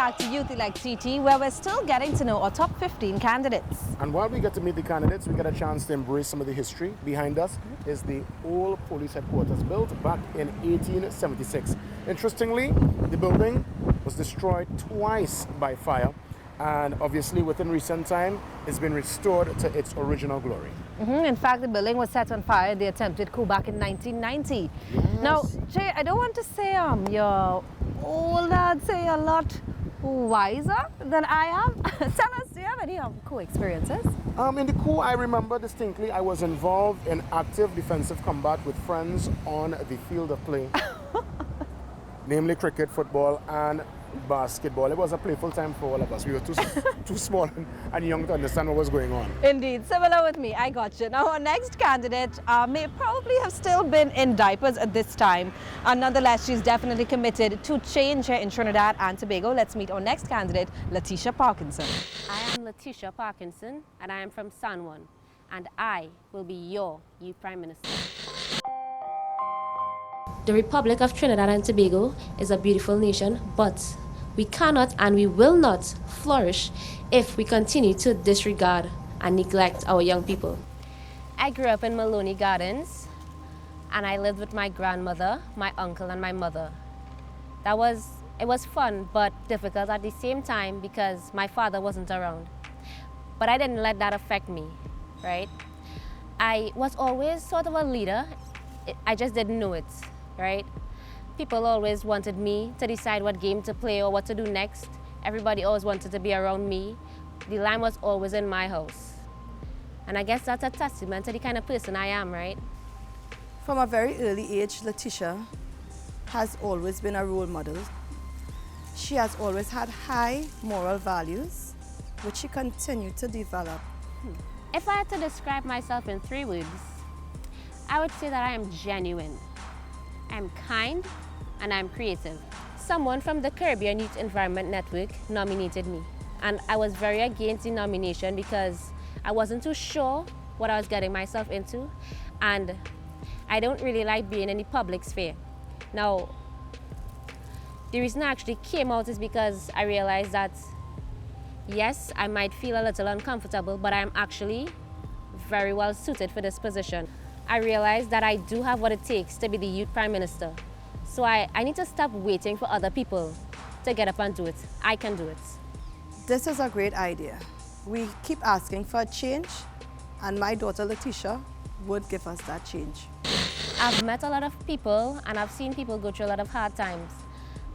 back to Youth Elect TT, where we're still getting to know our top 15 candidates. And while we get to meet the candidates, we get a chance to embrace some of the history. Behind us is the old police headquarters built back in 1876. Interestingly, the building was destroyed twice by fire, and obviously within recent time, it's been restored to its original glory. In fact, the building was set on fire in the attempted coup back in 1990. Yes. Now, Jay, I don't want to say you're older, I'd say a lot wiser than I am. Tell us, do you have any coup experiences? In the coup, I remember distinctly I was involved in active defensive combat with friends on the field of play, namely cricket, football, and basketball. It was a playful time for all of us. We were too small and young to understand what was going on. Indeed, similar with me. I got you. Now, our next candidate may probably have still been in diapers at this time. Nonetheless, she's definitely committed to change here in Trinidad and Tobago. Let's meet our next candidate, Letitia Parkinson. I am Letitia Parkinson, and I am from San Juan, and I will be your Youth Prime Minister. The Republic of Trinidad and Tobago is a beautiful nation, but we cannot and we will not flourish if we continue to disregard and neglect our young people. I grew up in Maloney Gardens, and I lived with my grandmother, my uncle, and my mother. It was fun, but difficult at the same time because my father wasn't around. But I didn't let that affect me, right? I was always sort of a leader. I just didn't know it. Right? People always wanted me to decide what game to play or what to do next. Everybody always wanted to be around me. The line was always in my house. And I guess that's a testament to the kind of person I am, right? From a very early age, Letitia has always been a role model. She has always had high moral values, which she continued to develop. If I had to describe myself in 3 words, I would say that I am genuine. I'm kind, and I'm creative. Someone from the Caribbean Youth Environment Network nominated me, and I was very against the nomination because I wasn't too sure what I was getting myself into, and I don't really like being in the public sphere. Now, the reason I actually came out is because I realized that, yes, I might feel a little uncomfortable, but I'm actually very well suited for this position. I realized that I do have what it takes to be the Youth Prime Minister. So I need to stop waiting for other people to get up and do it. I can do it. This is a great idea. We keep asking for a change, and my daughter Letitia would give us that change. I've met a lot of people, and I've seen people go through a lot of hard times.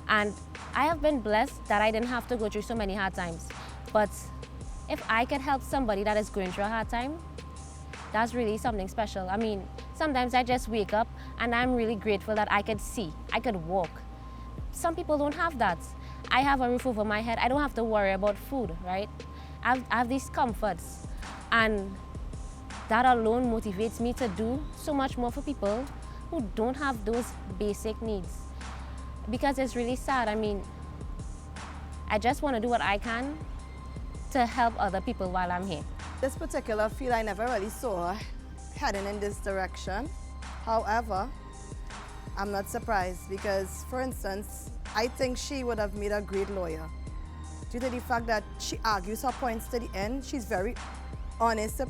And I have been blessed that I didn't have to go through so many hard times. But if I could help somebody that is going through a hard time, that's really something special. I mean, sometimes I just wake up and I'm really grateful that I could see, I could walk. Some people don't have that. I have a roof over my head. I don't have to worry about food, right? I have these comforts, and that alone motivates me to do so much more for people who don't have those basic needs. Because it's really sad. I mean, I just want to do what I can to help other people while I'm here. This particular field, I never really saw her heading in this direction. However, I'm not surprised because, for instance, I think she would have made a great lawyer. Due to the fact that she argues her points to the end, she's very honest,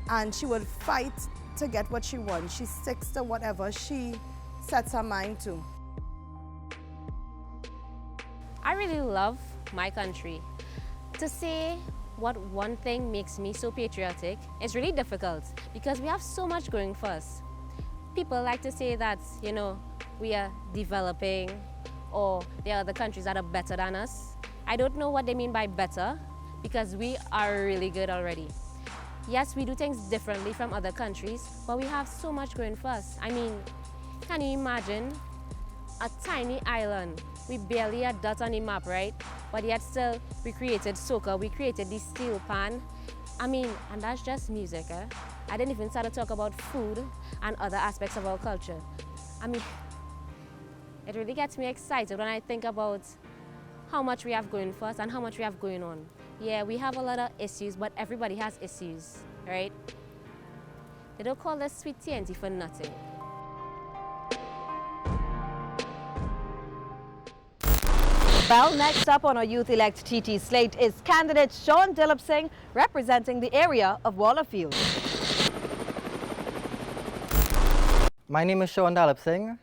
and she would fight to get what she wants. She sticks to whatever she sets her mind to. I really love my country. To say what one thing makes me so patriotic is really difficult because we have so much going for us. People like to say that, you know, we are developing or there are other countries that are better than us. I don't know what they mean by better because we are really good already. Yes, we do things differently from other countries, but we have so much going for us. I mean, can you imagine a tiny island? We barely a dot on the map, right? But yet still, we created soca, we created the steel pan. I mean, and that's just music, eh? I didn't even start to talk about food and other aspects of our culture. I mean, it really gets me excited when I think about how much we have going for us and how much we have going on. Yeah, we have a lot of issues, but everybody has issues, right? They don't call this sweet TNT for nothing. Well, next up on our Youth-elect TT slate is candidate Sean Dilip Singh, representing the area of Wallafield. My name is Sean Dilip Singh.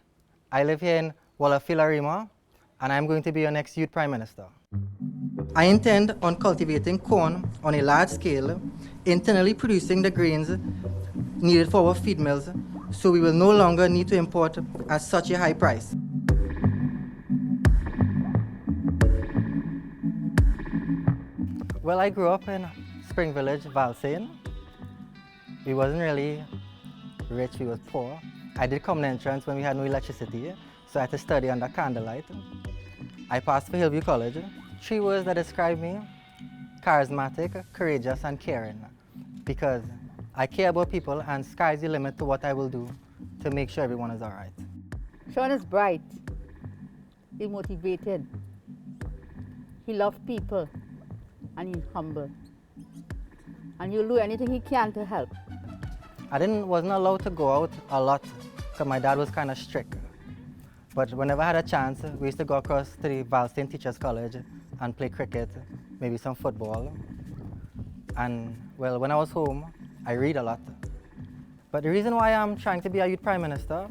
I live here in Wallafield, Arima, and I'm going to be your next Youth Prime Minister. I intend on cultivating corn on a large scale, internally producing the grains needed for our feed mills, so we will no longer need to import at such a high price. Well, I grew up in Spring Village, Valsayn. We wasn't really rich, we was poor. I did common entrance when we had no electricity, so I had to study under candlelight. I passed for Hillview College. 3 words that describe me: charismatic, courageous, and caring. Because I care about people, and sky's the limit to what I will do to make sure everyone is all right. Sean is bright, he's motivated, he loves people, and he's humble. And he'll do anything he can to help. I wasn't allowed to go out a lot because my dad was kind of strict. But whenever I had a chance, we used to go across to the Valsayn Teachers College and play cricket, maybe some football. And well, when I was home, I read a lot. But the reason why I'm trying to be a youth prime minister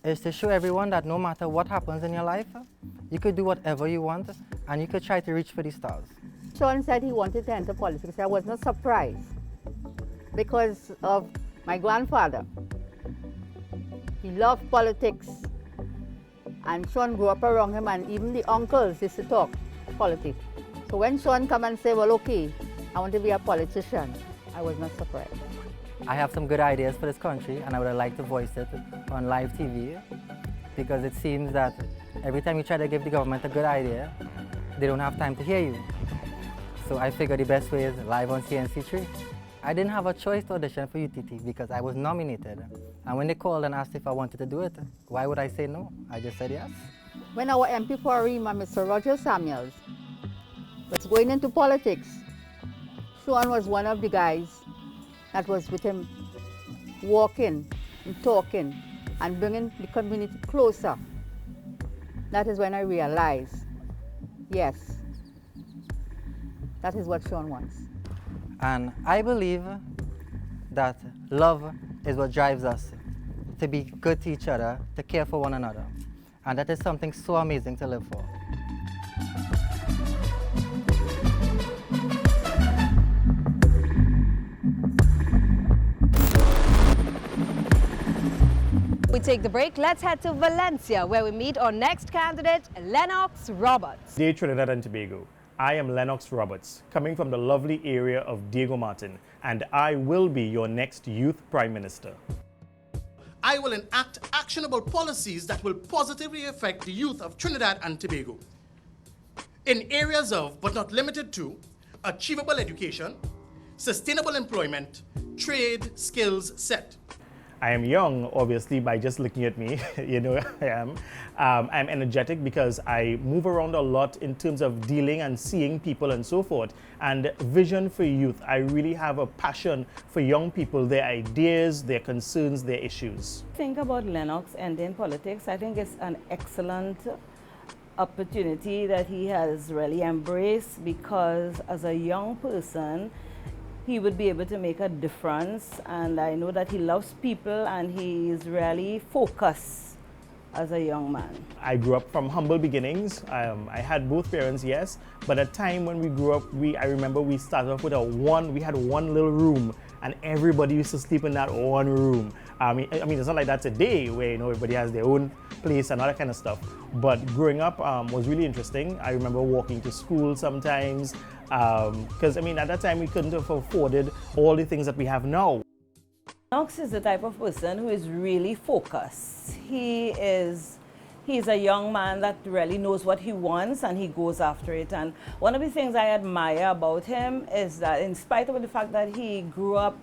is to show everyone that no matter what happens in your life, you could do whatever you want and you could try to reach for the stars. Sean said he wanted to enter politics. I was not surprised because of my grandfather. He loved politics, and Sean grew up around him, and even the uncles used to talk politics. So when Sean come and say, well, okay, I want to be a politician, I was not surprised. I have some good ideas for this country, and I would like to voice it on live TV, because it seems that every time you try to give the government a good idea, they don't have time to hear you. So I figured the best way is live on CNC3. I didn't have a choice to audition for UTT because I was nominated. And when they called and asked if I wanted to do it, why would I say no? I just said yes. When our MP for Arima, Mr. Roger Samuels, was going into politics, Sean was one of the guys that was with him, walking and talking and bringing the community closer. That is when I realized, yes, that is what Sean wants. And I believe that love is what drives us to be good to each other, to care for one another. And that is something so amazing to live for. We take the break. Let's head to Valencia, where we meet our next candidate, Lennox Roberts. Dear Trinidad and Tobago, I am Lennox Roberts, coming from the lovely area of Diego Martin, and I will be your next Youth Prime Minister. I will enact actionable policies that will positively affect the youth of Trinidad and Tobago in areas of, but not limited to, achievable education, sustainable employment, trade, skills set. I am young, obviously, by just looking at me, you know I am. I'm energetic because I move around a lot in terms of dealing and seeing people and so forth. And vision for youth, I really have a passion for young people, their ideas, their concerns, their issues. Think about Lennox ending politics. I think it's an excellent opportunity that he has really embraced, because as a young person, he would be able to make a difference, and I know that he loves people and he is really focused as a young man. I grew up from humble beginnings. I had both parents, yes, but at a time when we grew up, I remember we started off with we had one little room, and everybody used to sleep in that one room. I mean, it's not like that today where, you know, everybody has their own place and all that kind of stuff. But growing up was really interesting. I remember walking to school sometimes, because I mean, at that time we couldn't have afforded all the things that we have now. Lennox is the type of person who is really focused. He's a young man that really knows what he wants and he goes after it. And one of the things I admire about him is that, in spite of the fact that he grew up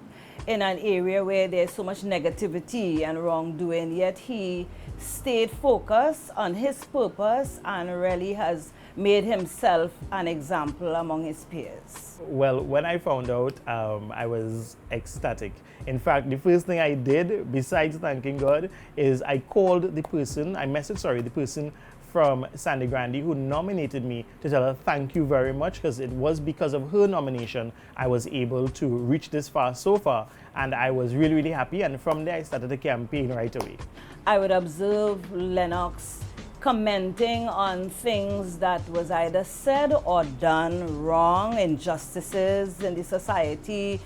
in an area where there's so much negativity and wrongdoing, yet he stayed focused on his purpose and really has made himself an example among his peers? Well, when I found out, I was ecstatic. In fact, the first thing I did, besides thanking God, is I called the person, I messaged, the person from Sandy Grande who nominated me to tell her thank you very much, because it was because of her nomination I was able to reach this far so far, and I was really, really happy, and from there I started the campaign right away. I would observe Lennox commenting on things that was either said or done wrong, injustices in the society,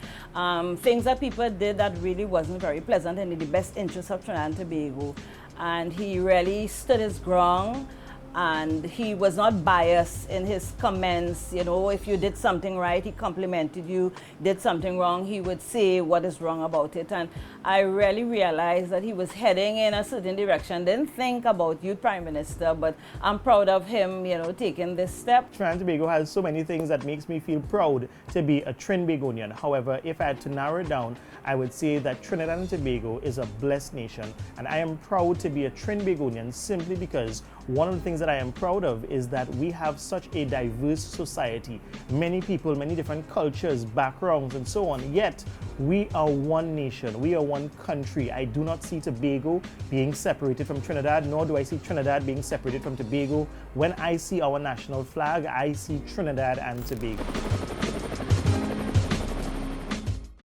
things that people did that really wasn't very pleasant and in the best interest of Trinidad and Tobago. And he really stood his ground, and he was not biased in his comments. You know, if you did something right, he complimented you. Did something wrong, he would say what is wrong about it. And I really realized that he was heading in a certain direction. Didn't think about youth prime minister, but I'm proud of him, you know, taking this step. Trinidad and Tobago has so many things that makes me feel proud to be a Trinbagonian. However, if I had to narrow it down, I would say that Trinidad and Tobago is a blessed nation, and I am proud to be a Trinbagonian simply because one of the things that I am proud of is that we have such a diverse society. Many people, many different cultures, backgrounds, and so on, yet we are one nation, we are one country. I do not see Tobago being separated from Trinidad, nor do I see Trinidad being separated from Tobago. When I see our national flag, I see Trinidad and Tobago.